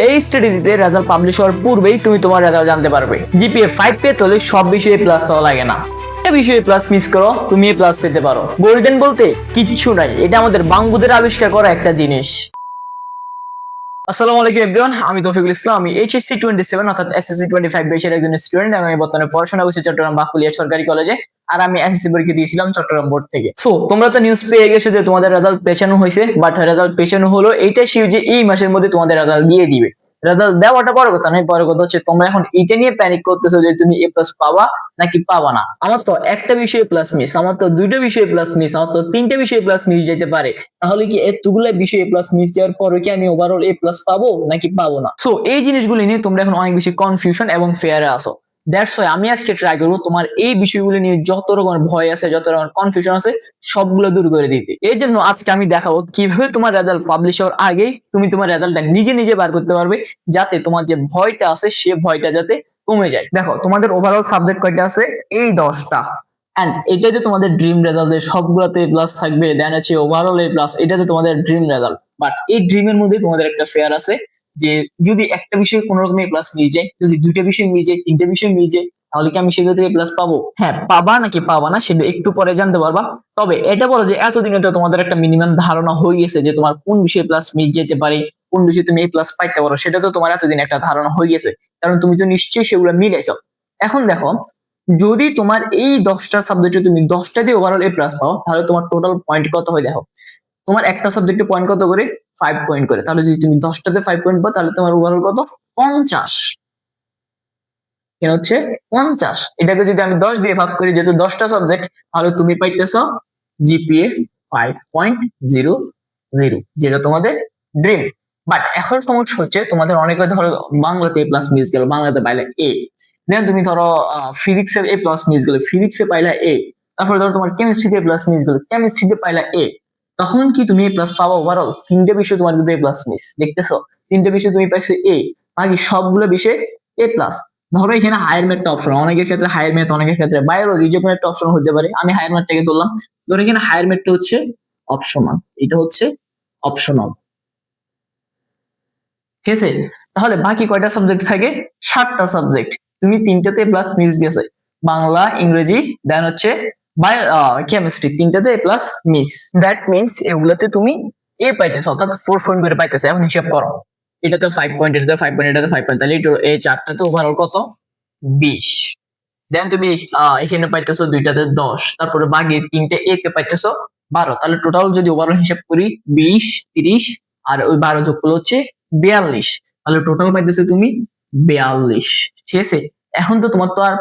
এই স্ট্র্যাটেজিতে result publish হওয়ার পূর্বেই তুমি তোমার রেজাল্ট জানতে পারবে। জিপিএ 5 পেতে হলে সব বিষয়ে প্লাস পাওয়া লাগে না, একটা বিষয়ে প্লাস মিস করো তুমি এ প্লাস পেতে পারো। গোল্ডেন বলতে কিচ্ছু নাই, এটা আমাদের বাঙ্গুদের আবিষ্কার করা একটা জিনিস। আসসালামু আলাইকুম এভরিওয়ান, আমি তৌফিকুল ইসলাম। আমি এইচএসসি 27 অর্থাৎ এসএসসি 25 ব্যাচের একজন স্টুডেন্ট। আমি বর্তমানে পড়াশোনা করছি চট্টগ্রাম বাকুলিয়া সরকারি কলেজে, আর আমি এসএসসি পরীক্ষা দিয়েছিলাম চট্টগ্রাম বোর্ড থেকে। সো তোমরা তো নিউজ পেয়ে গেছো যে তোমাদের রেজাল্ট পেছানো হয়েছে, বাট রেজাল্ট পেছানো হলো এইটা শিওর যে এই মাসের মধ্যে তোমাদের রেজাল্ট দিয়ে দিবে। রেজাল্ট দেওয়াটা বড় কথা নয়, বড় কথা হচ্ছে তোমরা এখন এটা নিয়ে প্যানিক করতেছো যে তুমি এ প্লাস পাবা নাকি পাবা না। আমার তো একটা বিষয়ে প্লাস মিস, আমার তো দুইটা বিষয়ে প্লাস মিস, আমার তো তিনটা বিষয়ে প্লাস মিস যেতে পারে। তাহলে কি এতগুলো বিষয়ে প্লাস মিস যাওয়ার পরে কি আমি ওভারঅল এ প্লাস পাবো নাকি পাবো না? সো এই জিনিসগুলো নিয়ে তোমরা এখন অনেক বেশি কনফিউশন এবং ফেয়ারে আসো। দ্যাটস ওয়াই আমি আজকে ট্রাই করবো তোমার এই বিষয়গুলো নিয়ে যত রকমের ভয় আছে, যত রকমের কনফিউশন আছে সবগুলো দূর করে দিতে। এই জন্য আজকে আমি দেখাবো কিভাবে তোমার রেজাল্ট পাবলিশ হওয়ার আগেই তুমি তোমার রেজাল্টটা নিজে নিজে বার করতে পারবে, যাতে তোমার যে ভয়টা আছে সে ভয়টা যাতে কমে যায়। দেখো তোমাদের ওভারঅল সাবজেক্ট কয়টা আছে? এই 10টা। এন্ড এটা যে তোমাদের ড্রিম রেজাল্ট, সবগুলোতে প্লাস থাকবে, দেন হচ্ছে ওভারঅল এ প্লাস, এটা যে তোমাদের ড্রিম রেজাল্ট। বাট এই ড্রিমের মধ্যে তোমাদের একটা ফেয়ার আছে যে যদি একটা বিষয়ে কোনো রকমের প্লাস মিস যায়, যদি দুইটা বিষয় মিস যায়, তিনটা বিষয় মিস যায়, তাহলে কি আমি সেগুলো থেকে প্লাস পাবো? হ্যাঁ পাবা নাকি পাবা না সেটা একটু পরে জানতে পারবা। তবে এটা বলো যে এতদিনে তো তোমাদের একটা মিনিমাম ধারণা হয়ে গেছে যে তোমার কোন বিষয়ে প্লাস মিস যেতে পারে, কোন বিষয়ে তুমি এই প্লাস পাইতে পারো, সেটা তো তোমার এতদিন একটা ধারণা হয়ে গেছে, কারণ তুমি তো নিশ্চয়ই সেগুলো মিলাইছো। এখন দেখো, যদি তোমার এই 10টা সাবজেক্টে তুমি 10টা দিয়ে ওভারঅল এ প্লাস পাও, তাহলে তোমার টোটাল পয়েন্ট কত হয় দেখো। তোমার একটা সাবজেক্টে পয়েন্ট কত করে? 5 পয়েন্ট করে। তাহলে যদি তুমি 10টাতে 5 পয়েন্ট পাও, তাহলে তোমার ওভারঅল কত? 50। কেন হচ্ছে 50। এটাকে যদি আমি 10 দিয়ে ভাগ করি, যেহেতু 10টা সাবজেক্ট, তাহলে তুমি পাইতেছো জিপিএ 5.00, যেটা তোমাদের ড্রিম। বাট এখন সমস্যা হচ্ছে তোমাদের অনেকে ধরো বাংলাতে এ প্লাস মিস গেল, বাংলাতে পাইলে এ। দেন তুমি ধরো ফিজিক্সে এ প্লাস মিস গেল, ফিজিক্সে পাইলা এ। তারপরে ধরো তোমার কেমিস্ট্রিতে প্লাস মিস গেল, কেমিস্ট্রিতে পাইলা এ। তখন কি তুমি এ প্লাস পাবা ওভারঅল? তিনটে বিষয় তোমার কিন্তু এ প্লাস মিস, দেখতেছো? তিনটে বিষয় তুমি পাইছো এ, বাকি সবগুলো বিষয়ে এ প্লাস। ধরো এখানে হায়ার ম্যাথটা অপশন, অনেকের ক্ষেত্রে হায়ার ম্যাথ, অনেকের ক্ষেত্রে বায়োলজি, যে কোনো একটা অপশন হতে পারে। আমি হায়ার ম্যাথটাকে ধরলাম। ধরো এখানে হায়ার ম্যাথটা হচ্ছে অপশনাল, এটা হচ্ছে অপশনাল, ঠিক আছে? তাহলে বাকি কয়টা সাবজেক্ট থাকে? 7টা সাবজেক্ট। তুমি তিনটাতে প্লাস মিস গেছে, বাংলা, ইংরেজি, দেন হচ্ছে কেমিস্ট্রি, তিনটাতে প্লাস মিস। দ্যাট মিনস এগুলাতে তুমি এ পাইতেছো, অর্থাৎ 4 পয়েন্ট করে পাইতেছো। এখন হিসাব করো, এটাতে 5 পয়েন্ট, এটাতে 5 পয়েন্ট, এটাতে 5 পয়েন্ট, তাহলে এই চারটাতে ওভারঅল কত? 20। দেন তুমি এখানে পাইতেছো দুইটাতে 10, তারপরে বাকি তিনটে এ তে পাইতেছো 12। তাহলে টোটাল যদি ওভারঅল হিসাব করি 20, 30 আর ওই 12 যোগ করলে হচ্ছে 42। তাহলে টোটাল পাইতেছো তুমি 42, ঠিক আছে? এখন তো তোমার তো আর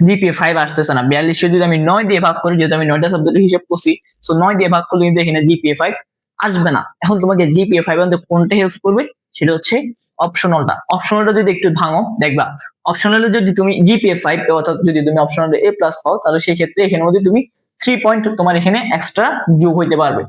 জিপিএ 5 আসতেছে না। 42 কে যদি আমি 9 দিয়ে ভাগ করি, যেহেতু আমি 9টা সাবজেক্টের হিসাব করছি, সো 9 দিয়ে ভাগ করলে কিন্তু এখানে জিপিএ 5 আসবে না। এখন তোমাকে জিপিএ 5 আনতে কোনটা হেল্প করবে? সেটা হচ্ছে অপশনালটা। অপশনালটা যদি একটু ভাঙো দেখবা, অপশনালে যদি তুমি জিপিএ 5 পাও, অর্থাৎ যদি তুমি অপশনালে এ প্লাস পাও, তাহলে সেই ক্ষেত্রে এখানের মধ্যে তুমি 3 পয়েন্ট তোমার এখানে এক্সট্রা যোগ হইতে পারবে।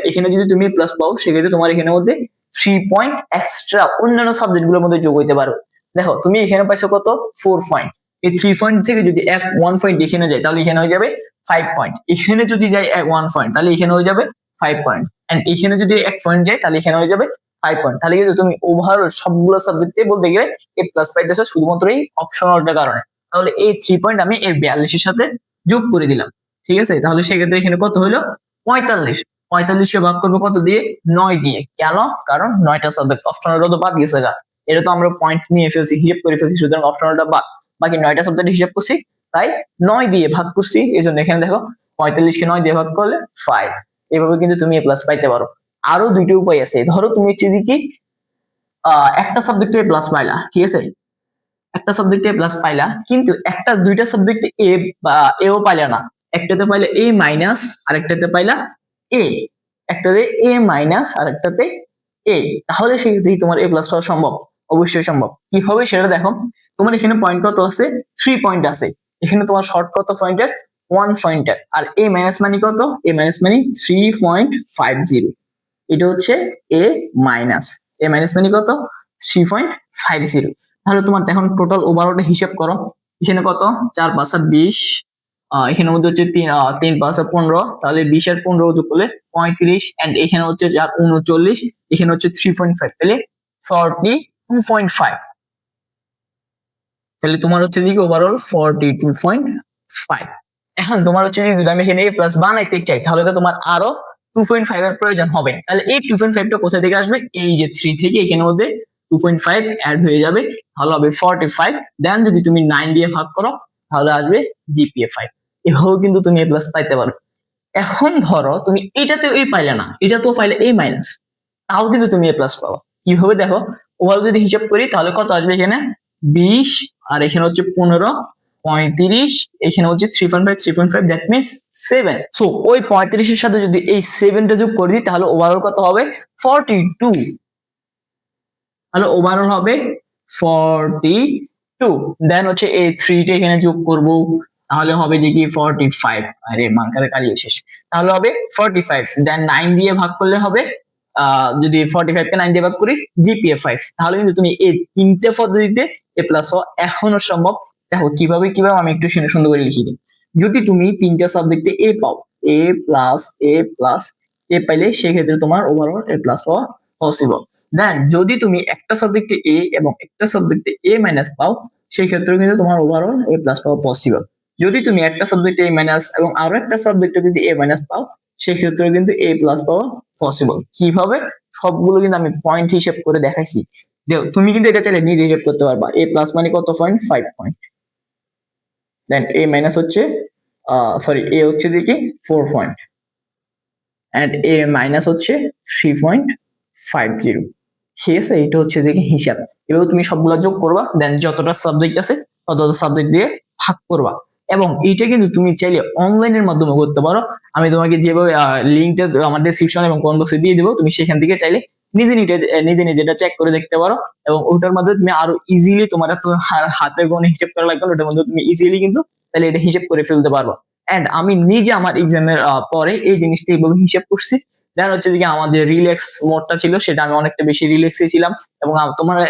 এখানে যদি তুমি এ প্লাস পাও, সেক্ষেত্রে তোমার এখানের মধ্যে 3 পয়েন্ট এক্সট্রা অন্যান্য সাবজেক্ট গুলোর মধ্যে যোগ হইতে পারবে। দেখো তুমি এখানে পাইছো কত? 4 পয়েন্ট। এই 3 পয়েন্ট থেকে যদি 1 পয়েন্ট এখানে যায়, তাহলে এখানে হয়ে যাবে 5 পয়েন্ট। এখানে যদি যায় 1 পয়েন্ট, তাহলে এখানে হয়ে যাবে 5 পয়েন্ট। এন্ড এখানে যদি 1 পয়েন্ট যায়, তাহলে এখানে হয়ে যাবে 5 পয়েন্ট। তাহলে কিন্তু তুমি ওভারঅল সবগুলো সাবজেক্টে বলতে গেলে এ প্লাস পাইতেছো শুধুমাত্র এই অপশনালটার কারণে। তাহলে এই 3 পয়েন্ট আমি এই 42 এর সাথে যোগ করে দিলাম, ঠিক আছে? তাহলে সেক্ষেত্রে এখানে কত হলো? 45। 45 কে ভাগ করবো কত দিয়ে? 9 দিয়ে। কেন? কারণ 9টা সাবজেক্ট, অপশনালটা তো বাদ গেছে গা। এটা তো আমরা পয়েন্ট নিয়ে ফেলছি, হিসাব করে ফেলছি, সুতরাং অপশনালটা বাদ। বাকি 9টা সাবজেক্ট হিসাব করছি, তাই 9 দিয়ে ভাগ করছি। এই জন্য এখানে দেখো 45 কে 9 দিয়ে ভাগ করলে 5। এভাবে কিন্তু তুমি এ প্লাস পাইতে পারো। আরো দুইটা উপায় আছে। ধরো তুমি হচ্ছে কি একটা সাবজেক্টে প্লাস পাইলা, ঠিক আছে? একটা সাবজেক্টে প্লাস পাইলা, কিন্তু একটা দুইটা সাবজেক্টে এ বা এও পাইলা না। একটাতে পাইলা এ মাইনাস, আর একটাতে পাইলা এ। একটাতে এ মাইনাস আর একটাতে এ। তাহলে সেক্ষেত্রে তোমার এ প্লাস পাওয়া সম্ভব? অবশ্যই সম্ভব। কি হবে সেটা দেখো। তোমার এখানে পয়েন্ট কত আছে? 3 পয়েন্ট আছে। এখানে তোমার শর্ট কত পয়েন্টের? 1 পয়েন্টের। আর এ মাইনাস মানে কত? এ মাইনাস মানে 3.50। এটা হচ্ছে এ মাইনাস। এ মাইনাস মানে কত? 3.50। তাহলে তোমার এখন টোটাল ওভারঅলটা হিসাব করো। এখানে কত? 4 5 20, এখানের মধ্যে হচ্ছে 3 5 15, তাহলে 20 আর 15 যোগ করলে 35, এন্ড এখানে হচ্ছে 4 39, এখানে হচ্ছে 3.5, তাহলে 42.5। তাহলে তোমার হচ্ছে যে ওভারঅল 42.5। এখন তোমার হচ্ছে যদি আমি এখানে এ প্লাস বানাইতে চাই তাহলে তো তোমার আরো 2.5 এর প্রয়োজন হবে। তাহলে এই 2.5টা কোথা থেকে আসবে? এই যে 3 থেকে এখানে মধ্যে 2.5 অ্যাড হয়ে যাবে, তাহলে হবে 45। দেন যদি তুমি 9 দিয়ে ভাগ করো তাহলে আসবে জিপিএ 5। এভাবেও কিন্তু তুমি এ প্লাস পাইতে পারো। এখন ধরো তুমি এটাতেও এই পাইলে না, এটাতেও পাইলে এ মাইনাস, তাও কিন্তু তুমি এ প্লাস পাবো। কিভাবে দেখো, ওভারঅল যদি হিসাব করি তাহলে কত আসবে? এখানে 20, আর এখানে হচ্ছে 15, 35, এখানে হচ্ছে 3.5, দ্যাট মিনস 7। সো ওই 35 এর সাথে যদি এই 7টা যোগ করে দিই তাহলে ওভারঅল কত হবে? 42। তাহলে ওভারঅল হবে 42। দেন হচ্ছে এই 3টা এখানে যোগ করব, তাহলে হবে দেখি 45। আরে মার্কারে কালিয়ে শেষ। তাহলে হবে 45। দেন 9 দিয়ে ভাগ করলে হবে যদি 45 কে 9 দিয়ে ভাগ করি জিপিএ 5। তাহলে কিন্তু তুমি এই তিনটে পদ্ধতিতে এ প্লাস হওয়া এখনো সম্ভব। দেখো কিভাবে কিভাবে আমি একটু সুন্দর করে লিখি দিই। যদি তুমি তিনটা সাবজেক্টে এ পাও, এ প্লাস এ প্লাস এ পাইলে সেক্ষেত্রে তোমার ওভারঅল এ প্লাস হওয়া পসিবল। দেন যদি তুমি একটা সাবজেক্টে এ এবং একটা সাবজেক্টে এ মাইনাস পাও সেই ক্ষেত্রে কিন্তু তোমার ওভারঅল এ প্লাস পাওয়া পসিবল। যদি তুমি একটা সাবজেক্টে এ মাইনাস এবং আরো একটা সাবজেক্টে যদি এ মাইনাস পাও সেক্ষেত্রে কিন্তু এ প্লাস পাওয়া পসিবল। কিভাবে? সবগুলো কিন্তু আমি পয়েন্ট হিসেব করে দেখাইছি। দেখো তুমি কিন্তু এটা চাইলে নিজে হিসেব করতে পারবা। এ প্লাস মানে কত পয়েন্ট? 5 পয়েন্ট। দেন এ মাইনাস হচ্ছে সরি এ হচ্ছে দেখি 4 পয়েন্ট এন্ড এ মাইনাস হচ্ছে 3.50। ঠিক আছে, এটা হচ্ছে যে হিসাব। এবার তুমি সবগুলো যোগ করবা, দেন যতটা সাবজেক্ট আছে ততটা সাবজেক্ট দিয়ে ভাগ করবা। এবং এইটা কিন্তু তুমি চাইলে অনলাইনের মাধ্যমে করতে পারো। আমি তোমাকে যেভাবে লিঙ্কটা আমার ডেসক্রিপশন এবং কমেন্ট বক্সে দিয়ে দেবো, তুমি সেখান থেকে চাইলে নিজে নিজে এটা চেক করে দেখতে পারো। এবং ওটার মধ্যে তুমি আরো ইজিলি তোমার হাতে গোনে হিসাব করা লাগবে, ওটার মধ্যে তুমি ইজিলি কিন্তু তাহলে এটা হিসাব করে ফেলতে পারবো। এন্ড আমি নিজে আমার এক্সামের পরে এই জিনিসটা এইভাবে হিসাব করছি। দেন হচ্ছে যে আমার যে রিল্যাক্স মোডটা ছিল সেটা আমি অনেকটা বেশি রিল্যাক্সে ছিলাম। এবং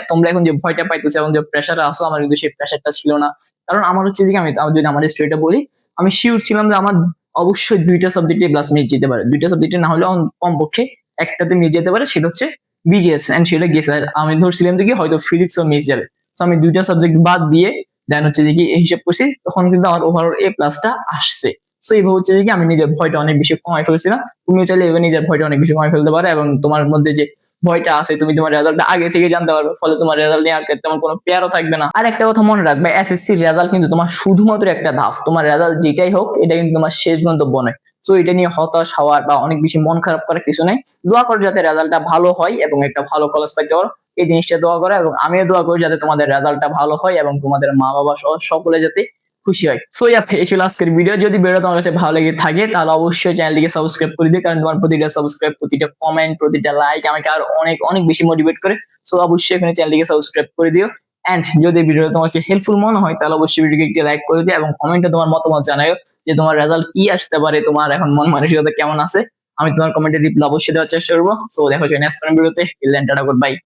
তোমরা এখন যে ভয়টা পাইতেছো এবং যে প্রেশারে আসো, আমার কিন্তু সেই প্রেশারটা ছিল না। কারণ আমার হচ্ছে যে আমি যদি আমার স্টোরিটা বলি, আমি শিওর ছিলাম যে আমার অবশ্যই 2টা সাবজেক্টে প্লাস মিস যেতে পারে। 2টা সাবজেক্টে না হলে কমপক্ষে একটাতে মিস যেতে পারে, সেটা হচ্ছে বিজিএস, এন্ড সেটা গেছে। আর আমি ধরছিলাম যে হয়তো ফিজিক্সও মিস যাবে। তো আমি 2টা সাবজেক্ট বাদ দিয়ে দেন হচ্ছে যে হিসাব করছি, তখন কিন্তু আমার ওভারঅল এ প্লাসটা আসছে। সো এইভাবে হচ্ছে যে আমি নিজের ভয়টা অনেক বেশি কমাই ফেলছিলাম। তুমিও চাইলে এবার নিজের ভয়টা অনেক বেশি কমাই ফেলতে পারো, এবং তোমার মধ্যে যে ভয়টা আছে তুমি তোমার রেজাল্টটা আগে থেকে জানতে পারবে, ফলে তোমার রেজাল্ট নিয়ে আর তেমন কোনো পেয়ারও থাকবে না। আর একটা কথা মনে রাখবে, এসএসসি রেজাল্ট কিন্তু তোমার শুধুমাত্র একটা ধাপ। তোমার রেজাল্ট যেটাই হোক এটা কিন্তু তোমার শেষ গন্তব্য নয়। তো এটা নিয়ে হতাশ হওয়ার বা অনেক বেশি মন খারাপ করার কিছু নেই। দোয়া করো যাতে রেজাল্টটা ভালো হয় এবং একটা ভালো কলেজ পাইতে পারো, এই জিনিসটা দোয়া করো। এবং আমিও দোয়া করি যাতে তোমাদের রেজাল্টটা ভালো হয় এবং তোমাদের মা বাবা সহ সকলে যাতে খুশি হয়। সো এই ছিল আজকের ভিডিও। যদি ভিডিও তোমার কাছে ভালো লেগে থাকে তাহলে অবশ্যই চ্যানেলটিকে সাবস্ক্রাইব করে দিও, কারণ তোমার প্রতিটা সাবস্ক্রাইব, প্রতিটা কমেন্ট, প্রতিটা লাইক আমাকে আর অনেক অনেক বেশি মোটিভেট করে। সো অবশ্যই এখানে চ্যানেলটিকে সাবস্ক্রাইব করে দিও। এন্ড যদি ভিডিওটা তোমার কাছে হেল্পফুল মনে হয় তাহলে অবশ্যই ভিডিওকে একটি লাইক করে দিও এবং কমেন্টে তোমার মতামত জানাও যে তোমার রেজাল্ট কি আসতে পারে, তোমার এখন মন মানসিকতা কেমন আছে। আমি তোমার কমেন্টে রিপ্লাই অবশ্যই দেওয়ার চেষ্টা করবো। সো দেখো নেক্সট ভিডিওতে। Tata, good bye.